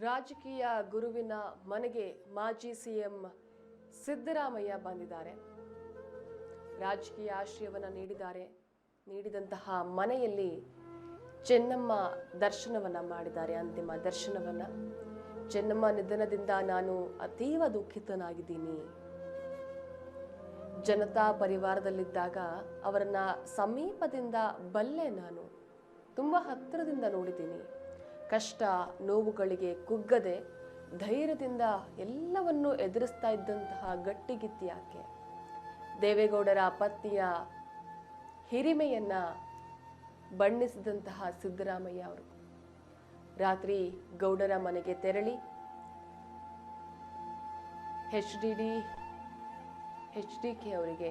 ರಾಜಕೀಯ ಗುರುವಿನ ಮನೆಗೆ ಮಾಜಿ ಸಿಎಂ ಸಿದ್ದರಾಮಯ್ಯ ಬಂದಿದ್ದಾರೆ. ರಾಜಕೀಯ ಆಶ್ರಯವನ್ನ ನೀಡಿದಂತಹ ಮನೆಯಲ್ಲಿ ಚೆನ್ನಮ್ಮ ದರ್ಶನವನ್ನ ಮಾಡಿದ್ದಾರೆ. ಅಂತಿಮ ದರ್ಶನವನ್ನ. ಚೆನ್ನಮ್ಮ ನಿಧನದಿಂದ ನಾನು ಅತೀವ ದುಃಖಿತನಾಗಿದ್ದೀನಿ. ಜನತಾ ಪರಿವಾರದಲ್ಲಿದ್ದಾಗ ಅವರನ್ನ ಸಮೀಪದಿಂದ ಬಲ್ಲೆ, ನಾನು ತುಂಬಾ ಹತ್ತಿರದಿಂದ ನೋಡಿದ್ದೀನಿ. ಕಷ್ಟ ನೋವುಗಳಿಗೆ ಕುಗ್ಗದೆ ಧೈರ್ಯದಿಂದ ಎಲ್ಲವನ್ನೂ ಎದುರಿಸ್ತಾ ಇದ್ದಂತಹ ಗಟ್ಟಿಗಿತ್ತಿ ಆಕೆ. ದೇವೇಗೌಡರ ಪತ್ನಿಯ ಹಿರಿಮೆಯನ್ನ ಬಣ್ಣಿಸಿದಂತಹ ಸಿದ್ದರಾಮಯ್ಯ ಅವರು ರಾತ್ರಿ ಗೌಡರ ಮನೆಗೆ ತೆರಳಿ HDK ಅವರಿಗೆ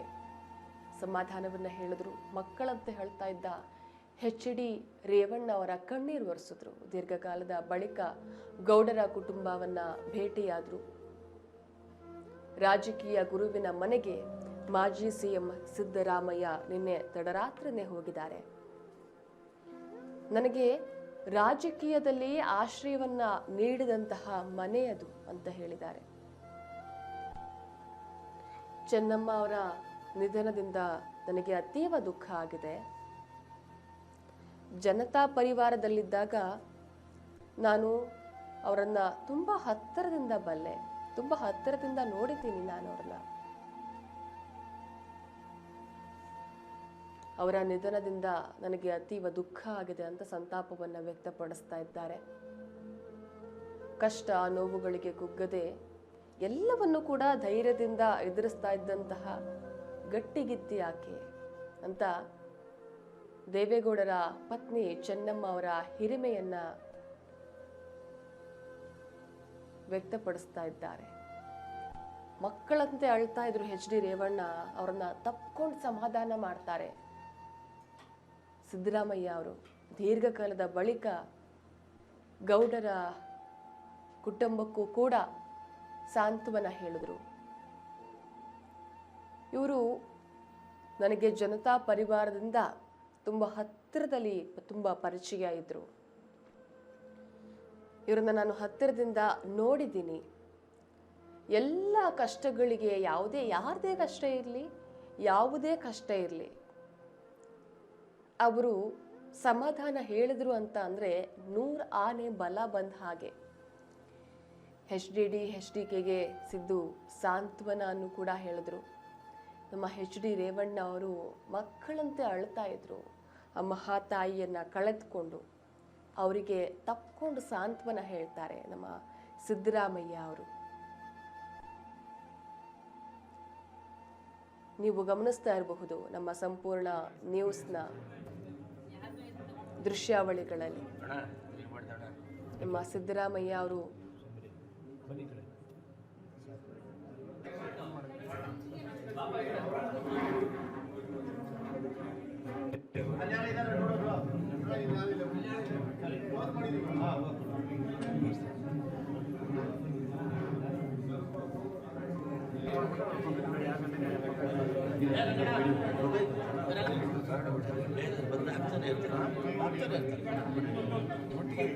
ಸಮಾಧಾನವನ್ನ ಹೇಳಿದ್ರು. ಮಕ್ಕಳಂತೆ ಹೇಳ್ತಾ ಇದ್ದ HD ರೇವಣ್ಣ ಅವರ ಕಣ್ಣೀರು ಒರೆಸಿದ್ರು. ದೀರ್ಘಕಾಲದ ಬಳಿಕ ಗೌಡರ ಕುಟುಂಬವನ್ನ ಭೇಟಿಯಾದ್ರು. ರಾಜಕೀಯ ಗುರುವಿನ ಮನೆಗೆ ಮಾಜಿ ಸಿಎಂ ಸಿದ್ದರಾಮಯ್ಯ ನಿನ್ನೆ ತಡರಾತ್ರಿನೇ ಹೋಗಿದ್ದಾರೆ. ನನಗೆ ರಾಜಕೀಯದಲ್ಲಿ ಆಶ್ರಯವನ್ನ ನೀಡಿದಂತಹ ಮನೆಯದು ಅಂತ ಹೇಳಿದ್ದಾರೆ. ಚೆನ್ನಮ್ಮ ಅವರ ನಿಧನದಿಂದ ನನಗೆ ಅತೀವ ದುಃಖ ಆಗಿದೆ. ಜನತಾ ಪರಿವಾರದಲ್ಲಿದ್ದಾಗ ನಾನು ಅವರನ್ನ ತುಂಬಾ ಹತ್ತಿರದಿಂದ ಬಲ್ಲೆ, ತುಂಬಾ ಹತ್ತಿರದಿಂದ ನೋಡಿದ್ದೀನಿ. ನಾನು ಅವ್ರನ್ನ ಅವರ ನಿಧನದಿಂದ ನನಗೆ ಅತೀವ ದುಃಖ ಆಗಿದೆ ಅಂತ ಸಂತಾಪವನ್ನ ವ್ಯಕ್ತಪಡಿಸ್ತಾ ಇದ್ದಾರೆ. ಕಷ್ಟ ನೋವುಗಳಿಗೆ ಕುಗ್ಗದೆ ಎಲ್ಲವನ್ನು ಕೂಡ ಧೈರ್ಯದಿಂದ ಎದುರಿಸ್ತಾ ಇದ್ದಂತಹ ಗಟ್ಟಿಗಿತ್ತಿ ಆಕೆ ಅಂತ ದೇವೇಗೌಡರ ಪತ್ನಿ ಚೆನ್ನಮ್ಮ ಅವರ ಹಿರಿಮೆಯನ್ನ ವ್ಯಕ್ತಪಡಿಸ್ತಾ ಇದ್ದಾರೆ. ಮಕ್ಕಳಂತೆ ಅಳ್ತಾ ಇದ್ರು HD ರೇವಣ್ಣ. ಅವ್ರನ್ನ ತಪ್ಕೊಂಡು ಸಮಾಧಾನ ಮಾಡ್ತಾರೆ ಸಿದ್ದರಾಮಯ್ಯ ಅವರು. ದೀರ್ಘಕಾಲದ ಬಳಿಕ ಗೌಡರ ಕುಟುಂಬಕ್ಕೂ ಕೂಡ ಸಾಂತ್ವನ ಹೇಳಿದ್ರು. ಇವರು ನನಗೆ ಜನತಾ ಪರಿವಾರದಿಂದ ತುಂಬಾ ಹತ್ತಿರದಲ್ಲಿ ತುಂಬಾ ಪರಿಚಯ ಇದ್ರು. ಇವರನ್ನ ನಾನು ಹತ್ತಿರದಿಂದ ನೋಡಿದ್ದೀನಿ. ಎಲ್ಲ ಕಷ್ಟಗಳಿಗೆ ಯಾರದೇ ಕಷ್ಟ ಇರಲಿ ಅವರು ಸಮಾಧಾನ ಹೇಳಿದ್ರು ಅಂತ ಅಂದ್ರೆ 100 ಆನೆ ಬಲ ಬಂದ ಹಾಗೆ. HDKಗೆ ಸಿದ್ದು ಸಾಂತ್ವನ ಅನ್ನು ಕೂಡ ಹೇಳಿದ್ರು. ನಮ್ಮ HD ರೇವಣ್ಣ ಅವರು ಮಕ್ಕಳಂತೆ ಅಳ್ತಾ ಇದ್ರು. ಆ ಮಹಾತಾಯಿಯನ್ನ ಕಳೆದುಕೊಂಡು ಅವರಿಗೆ ತಪ್ಕೊಂಡು ಸಾಂತ್ವನ ಹೇಳ್ತಾರೆ ನಮ್ಮ ಸಿದ್ದರಾಮಯ್ಯ ಅವರು. ನೀವು ಗಮನಿಸ್ತಾ ಇರಬಹುದು ನಮ್ಮ ಸಂಪೂರ್ಣ ನ್ಯೂಸ್ನ ದೃಶ್ಯಾವಳಿಗಳಲ್ಲಿ ನಮ್ಮ ಸಿದ್ದರಾಮಯ್ಯ ಅವರು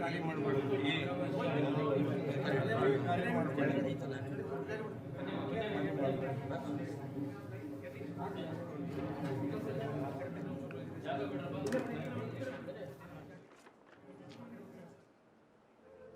ಖಾಲಿ ಮಾಡಬಾರ್ದು.